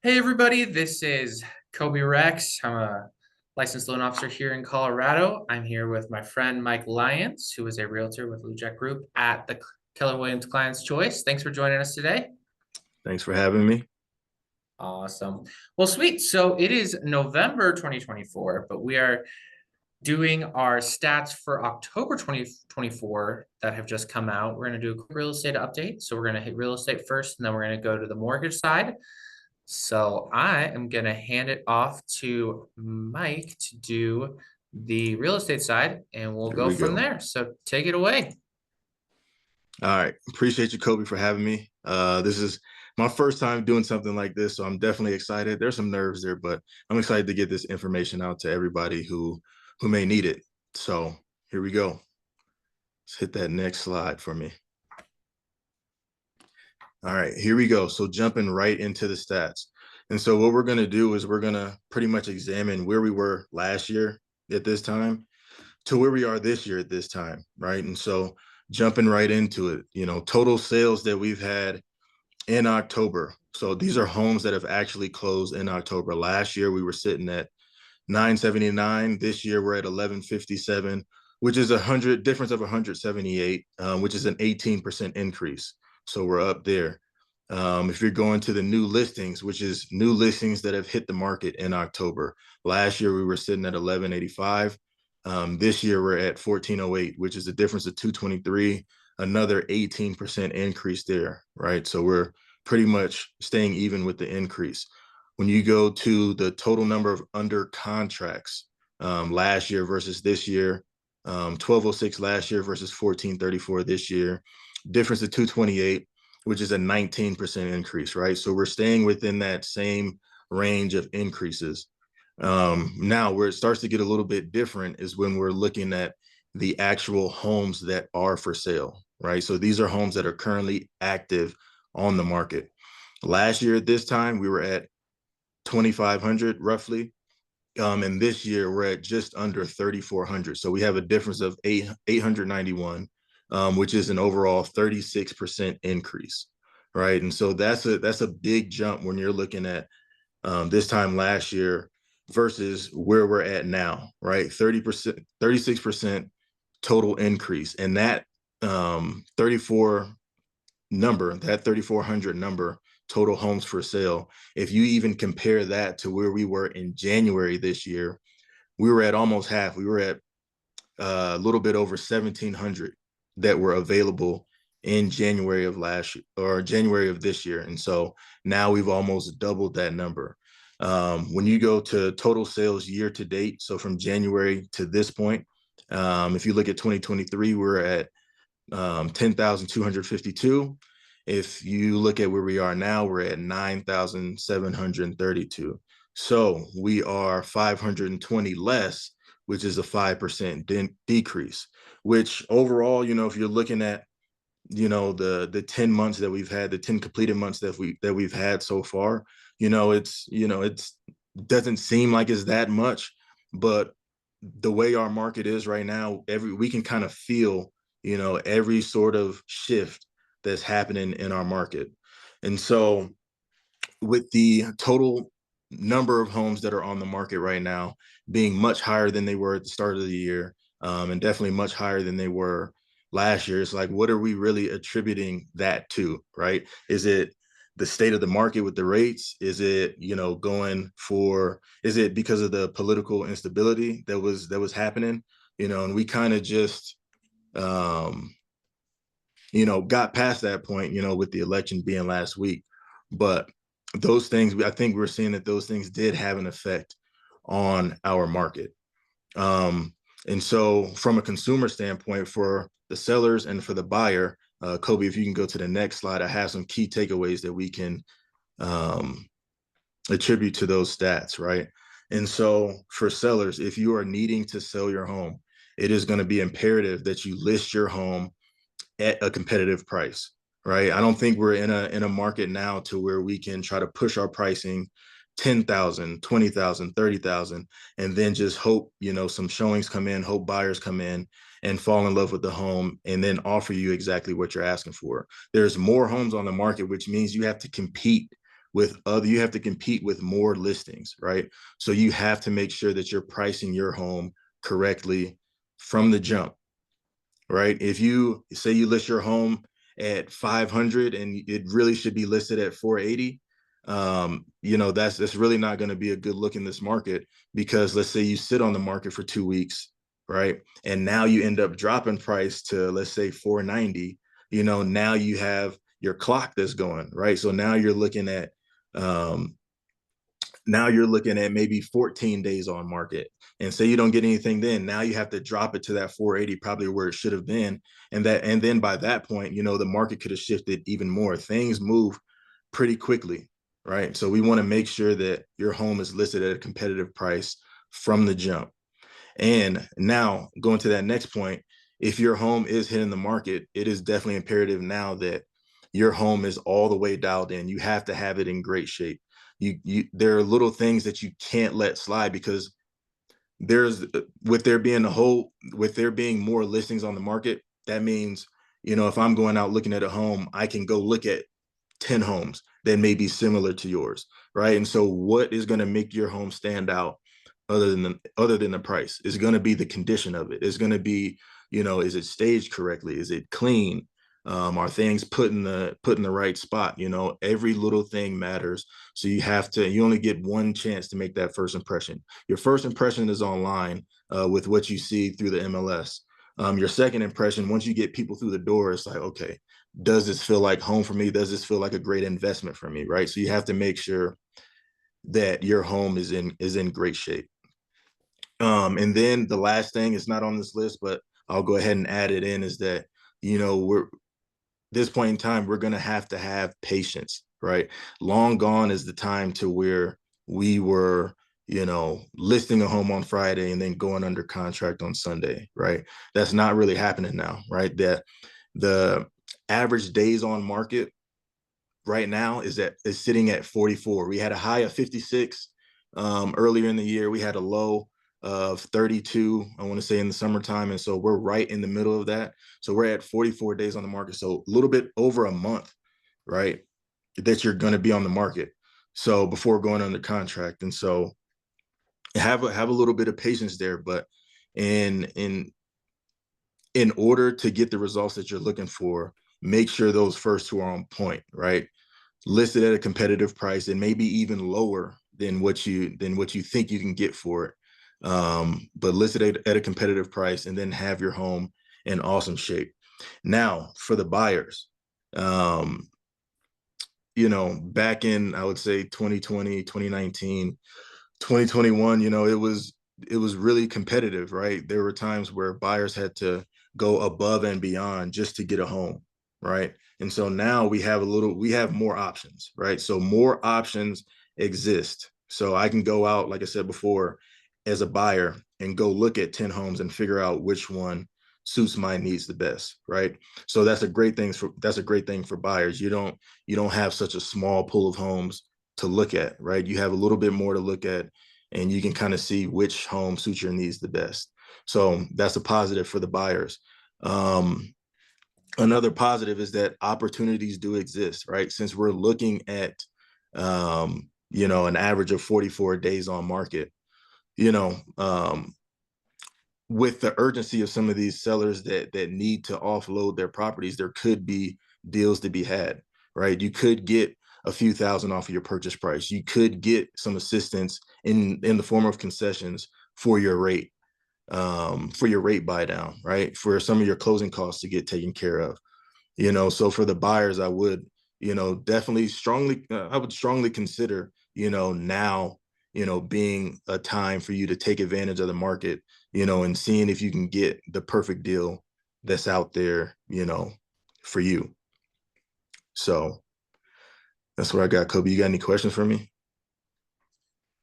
Hey everybody, this is Kobe Rex. I'm a licensed loan officer here in Colorado. I'm here with my friend Mike Lyons, who is a realtor with Lujack Group at the Keller Williams Client's Choice. Thanks for joining us today. Thanks for having me. Awesome. Well, sweet. So it is November 2024, but we are doing our stats for October 2024 that have just come out. We're going to do a quick real estate update. So we're going to hit real estate first, and then we're going to go to the mortgage side. So I am going to hand it off to Mike to do the real estate side, and we'll Here go we from go. there. So take it away. All right. Appreciate you, Kobe, for having me. This is my first time doing something like this, so I'm definitely excited. There's some nerves there, but I'm excited to get this information out to everybody who may need it. So here we go. Let's hit that next slide for me. All right, here we go. So jumping right into the stats. And so what we're going to do is we're going to pretty much examine where we were last year at this time to where we are this year at this time, right? And so jumping right into it, total sales that we've had in October. So these are homes that have actually closed in October. Last year we were sitting at 979. This year we're at 1157, which is difference of 178, which is an 18% increase. So we're up there. If you're going to the new listings, which is new listings that have hit the market in October. Last year we were sitting at 1185. This year we're at 1408, which is a difference of 223, another 18% increase there, right? So we're pretty much staying even with the increase. When you go to the total number of under contracts, last year versus this year, 1206 last year versus 1434 this year, difference of 228, which is a 19% increase, right? So we're staying within that same range of increases. Now, where it starts to get a little bit different is when we're looking at the actual homes that are for sale, right? So these are homes that are currently active on the market. Last year at this time, we were at 2,500 roughly. And this year we're at just under 3,400. So we have a difference of 891, which is an overall 36% increase, right? And so that's a big jump when you're looking at this time last year versus where we're at now, right? 30%, 36% total increase. And that 34 number, that 3,400 number, total homes for sale, if you even compare that to where we were in January this year, we were at almost half. We were at a little bit over 1,700 that were available in January of last year or January of this year. And so now we've almost doubled that number. When you go to total sales year to date, so from January to this point, if you look at 2023, we're at 10,252. If you look at where we are now, we're at 9,732. So we are 520 less, which is a 5% decrease, which overall, if you're looking at, the 10 months that we've had, the 10 completed months that we've had so far, it's doesn't seem like it's that much, but the way our market is right now, we can kind of feel, every sort of shift that's happening in our market. And so with the total number of homes that are on the market right now being much higher than they were at the start of the year, and definitely much higher than they were last year, it's like, what are we really attributing that to, right? Is it the state of the market with the rates? Is it, is it because of the political instability that was happening? And we kind of just um, got past that point, with the election being last week. But those things, I think we're seeing that those things did have an effect on our market. And so from a consumer standpoint, for the sellers and for the buyer, Kobe, if you can go to the next slide, I have some key takeaways that we can um, attribute to those stats, right? And so for sellers, if you are needing to sell your home, it is going to be imperative that you list your home at a competitive price, right? I don't think we're in a market now to where we can try to push our pricing 10,000, 20,000, 30,000, and then just hope, some showings come in, hope buyers come in and fall in love with the home and then offer you exactly what you're asking for. There's more homes on the market, which means you have to compete with other, you have to compete with more listings, right? So you have to make sure that you're pricing your home correctly from the jump, right? If you say you list your home at 500 and it really should be listed at 480, that's really not going to be a good look in this market, because let's say you sit on the market for 2 weeks, right? And now you end up dropping price to, let's say, 490. Now you have your clock that's going, right? So um, now you're looking at maybe 14 days on market, and say you don't get anything, then now you have to drop it to that 480, probably where it should have been. And then by that point, the market could have shifted even more. Things move pretty quickly, right? So we want to make sure that your home is listed at a competitive price from the jump. And now going to that next point, if your home is hitting the market, it is definitely imperative now that your home is all the way dialed in. You have to have it in great shape. There are little things that you can't let slide, because there's with there being more listings on the market, that means, if I'm going out looking at a home, I can go look at 10 homes that may be similar to yours, right? And so what is going to make your home stand out, other than the price, is going to be the condition of it. It's going to be, is it staged correctly? Is it clean? Are things put in the right spot? Every little thing matters. So you only get one chance to make that first impression. Your first impression is online, with what you see through the MLS. Your second impression, once you get people through the door, it's like, okay, does this feel like home for me? Does this feel like a great investment for me? Right. So you have to make sure that your home is in great shape. And then the last thing is not on this list, but I'll go ahead and add it in, is that, we're this point in time, we're going to have patience, right? Long gone is the time to where we were, listing a home on Friday and then going under contract on Sunday, right? That's not really happening now, right? That the average days on market right now is sitting at 44. We had a high of 56 earlier in the year. We had a low of 32, I want to say, in the summertime. And so we're right in the middle of that. So we're at 44 days on the market. So a little bit over a month, right, that you're going to be on the market. So before going under contract. And so have a little bit of patience there. But in in in order to get the results that you're looking for, make sure those first two are on point, right? Listed at a competitive price, and maybe even lower than what you think you can get for it. But listed at a competitive price, and then have your home in awesome shape. Now, for the buyers, back in, I would say, 2020, 2019, 2021, it was really competitive, right? There were times where buyers had to go above and beyond just to get a home, right? And so now we have more options, right? So more options exist. So I can go out, like I said before, as a buyer, and go look at 10 homes and figure out which one suits my needs the best, right? So that's a great thing for buyers. You don't have such a small pool of homes to look at, right? You have a little bit more to look at, and you can kind of see which home suits your needs the best. So that's a positive for the buyers. Um, Another positive is that opportunities do exist, right? Since we're looking at, an average of 44 days on market, you know, um, with the urgency of some of these sellers that need to offload their properties, there could be deals to be had, right? You could get a few thousand off of your purchase price. You could get some assistance in the form of concessions for your rate buy down, right? For some of your closing costs to get taken care of. So for the buyers, I would strongly consider, now, being a time for you to take advantage of the market, and seeing if you can get the perfect deal that's out there, for you. So that's what I got. Kobe, you got any questions for me?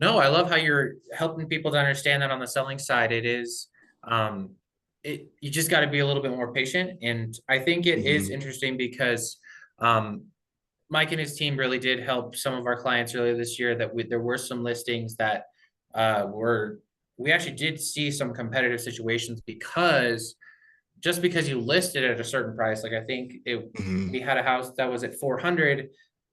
No, I love how you're helping people to understand that on the selling side, it is, um, you just got to be a little bit more patient. And I think it is Hmm. interesting because, um, Mike and his team really did help some of our clients earlier this year that there were some listings that, we actually did see some competitive situations because just because you listed at a certain price, like I think Hmm. we had a house that was at 400,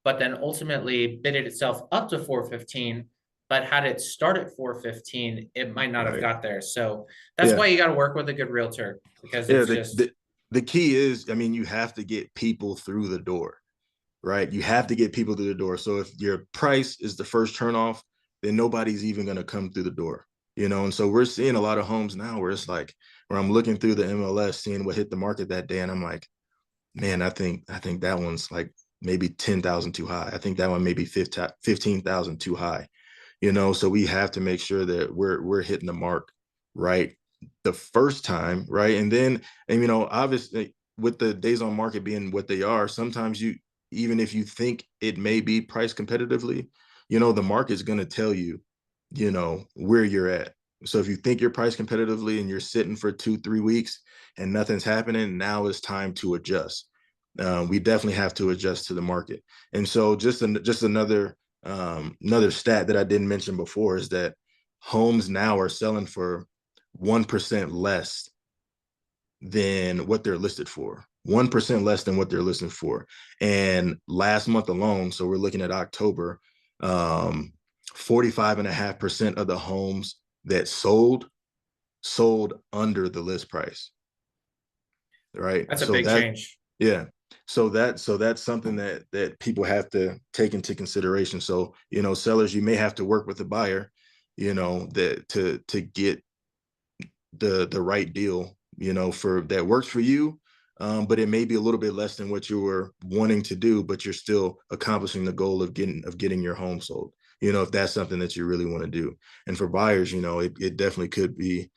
but then ultimately bid it itself up to 415. But had it start at 415, it might not have Right. got there. So that's Yeah. why you got to work with a good realtor, because Yeah. it's The, just the the key is, I mean, you have to get people through the door, right? You have to get people through the door. So if your price is the first turnoff, then nobody's even going to come through the door, you know? And so we're seeing a lot of homes now where it's like, where I'm looking through the MLS, seeing what hit the market that day. And I'm like, man, I think that one's like maybe 10,000 too high. I think that one maybe 15,000 too high, you know? So we have to make sure that we're hitting the mark right the first time, right? And you know, obviously with the days on market being what they are, sometimes you, even if you think it may be priced competitively, you know, the market's going to tell you, you know, where you're at. So if you think you're priced competitively and you're sitting for 2, 3 weeks and nothing's happening, now it's time to adjust. We definitely have to adjust to the market. And so just another stat that I didn't mention before is that homes now are selling for 1% less than what they're listed for. 1% less than what they're listed for. And last month alone, so we're looking at October, 45.5% of the homes that sold under the list price. Right. that's a So big that, change. yeah. So that's something that people have to take into consideration. So, you know, sellers, you may have to work with the buyer, you know, that to get the right deal, you know, for that works for you. But it may be a little bit less than what you were wanting to do, but you're still accomplishing the goal of getting your home sold. You know, if that's something that you really want to do. And for buyers, you know, it definitely could be,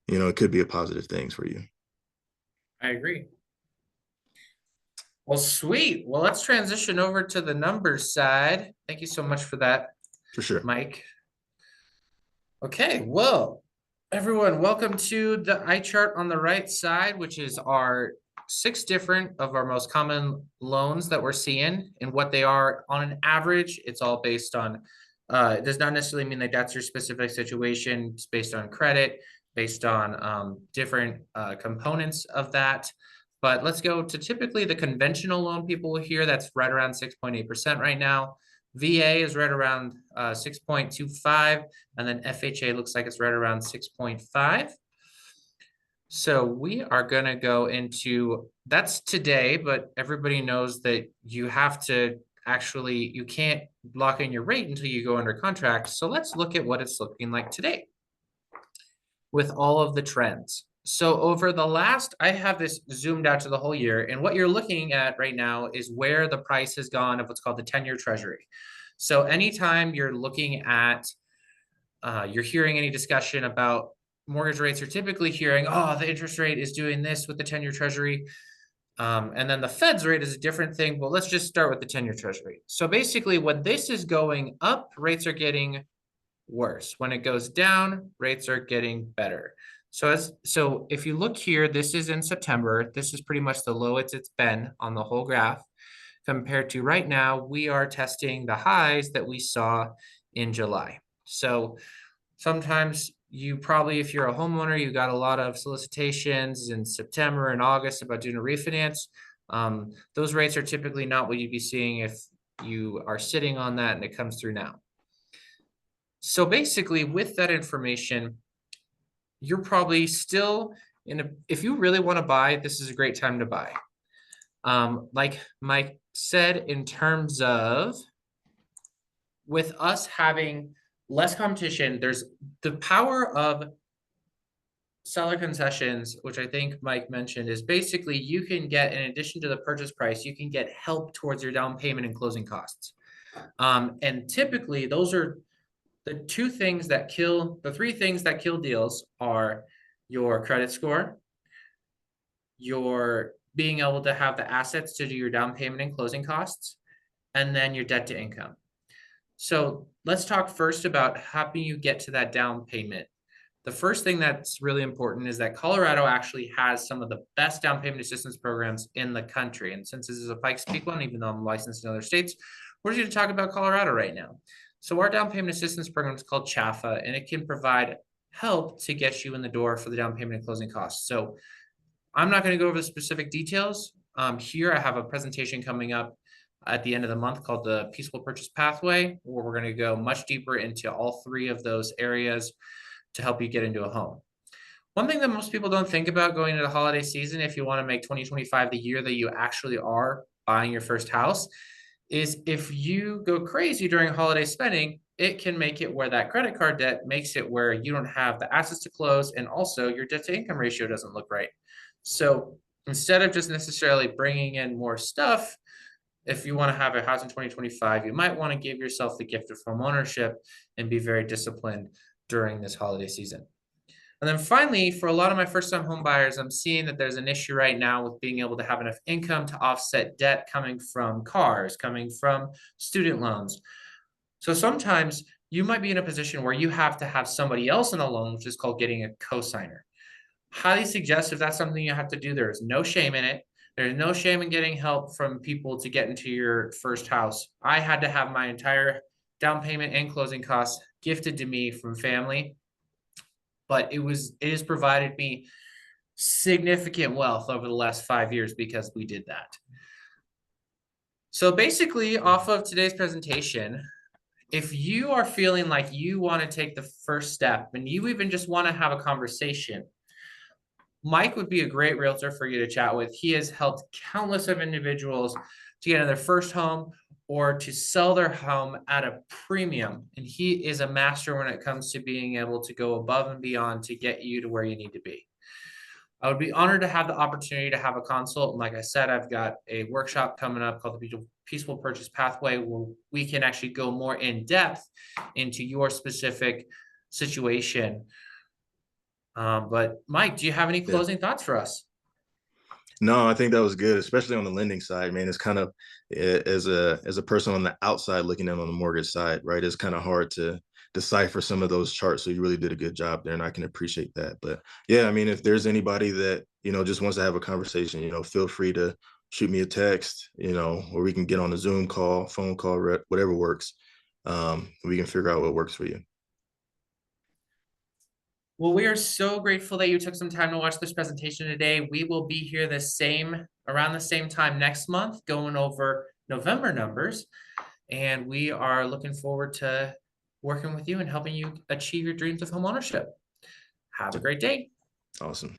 you know, it could be a positive things for you. I agree. Well, sweet. Well, let's transition over to the numbers side. Thank you so much for that, For sure. Mike. Okay, well, everyone, welcome to the eye chart on the right side, which is our 6 different of our most common loans that we're seeing and what they are on an average. It's all based on, it does not necessarily mean that that's your specific situation. It's based on credit, based on different components of that. But let's go to typically the conventional loan people will hear that's right around 6.8% right now. VA is right around 6.25, and then FHA looks like it's right around 6.5. So we are going to go into, that's today, but everybody knows that you have to actually, you can't lock in your rate until you go under contract. So let's look at what it's looking like today with all of the trends. So over the last, I have this zoomed out to the whole year, and what you're looking at right now is where the price has gone of what's called the 10-year treasury. So anytime you're looking at, you're hearing any discussion about mortgage rates, you're typically hearing, oh, the interest rate is doing this with the 10-year treasury. And then the Fed's rate is a different thing, but let's just start with the 10-year treasury. So basically when this is going up, rates are getting worse. When it goes down, rates are getting better. So if you look here, this is in September. This is pretty much the lowest it's been on the whole graph. Compared to right now, we are testing the highs that we saw in July. So sometimes you probably, if you're a homeowner, you got a lot of solicitations in September and August about doing a refinance. Those rates are typically not what you'd be seeing if you are sitting on that and it comes through now. So basically, with that information, you're probably still in a, if you really want to buy, this is a great time to buy. Like Mike said, in terms of with us having less competition, there's the power of seller concessions, which I think Mike mentioned, is basically you can get, in addition to the purchase price, you can get help towards your down payment and closing costs. And typically, those are the 2 things that kill, the 3 things that kill deals are your credit score, your being able to have the assets to do your down payment and closing costs, and then your debt to income. So let's talk first about helping you get to that down payment. The first thing that's really important is that Colorado actually has some of the best down payment assistance programs in the country. And since this is a Pikes Peak one, even though I'm licensed in other states, we're just going to talk about Colorado right now. So our down payment assistance program is called CHAFA, and it can provide help to get you in the door for the down payment and closing costs. So I'm not going to go over the specific details. Here I have a presentation coming up at the end of the month called the Peaceful Purchase Pathway, where we're going to go much deeper into all three of those areas to help you get into a home. One thing that most people don't think about going into the holiday season, if you want to make 2025 the year that you actually are buying your first house, is if you go crazy during holiday spending, it can make it where that credit card debt makes it where you don't have the assets to close, and also your debt to income ratio doesn't look right. So instead of just necessarily bringing in more stuff, if you want to have a house in 2025, you might want to give yourself the gift of home ownership and be very disciplined during this holiday season. And then finally, for a lot of my first time home buyers, I'm seeing that there's an issue right now with being able to have enough income to offset debt coming from cars, coming from student loans. So sometimes you might be in a position where you have to have somebody else in a loan, which is called getting a cosigner. Highly suggest if that's something you have to do, there is no shame in it. There's no shame in getting help from people to get into your first house. I had to have my entire down payment and closing costs gifted to me from family, but it has provided me significant wealth over the last 5 years because we did that. So basically, off of today's presentation, if you are feeling like you want to take the first step and you even just want to have a conversation, Mike would be a great realtor for you to chat with. He has helped countless of individuals to get in their first home or to sell their home at a premium. And he is a master when it comes to being able to go above and beyond to get you to where you need to be. I would be honored to have the opportunity to have a consult. And like I said, I've got a workshop coming up called the Peaceful Purchase Pathway, where we can actually go more in depth into your specific situation. But Mike, do you have any Yeah. closing thoughts for us? No, I think that was good, especially on the lending side, man. It's kind of as a person on the outside looking in on the mortgage side, right? It's kind of hard to decipher some of those charts. So you really did a good job there, and I can appreciate that. But yeah, I mean, if there's anybody that, just wants to have a conversation, feel free to shoot me a text, or we can get on a Zoom call, phone call, whatever works. We can figure out what works for you. Well, we are so grateful that you took some time to watch this presentation today. We will be here around the same time next month, going over November numbers. And we are looking forward to working with you and helping you achieve your dreams of homeownership. Have a great day. Awesome.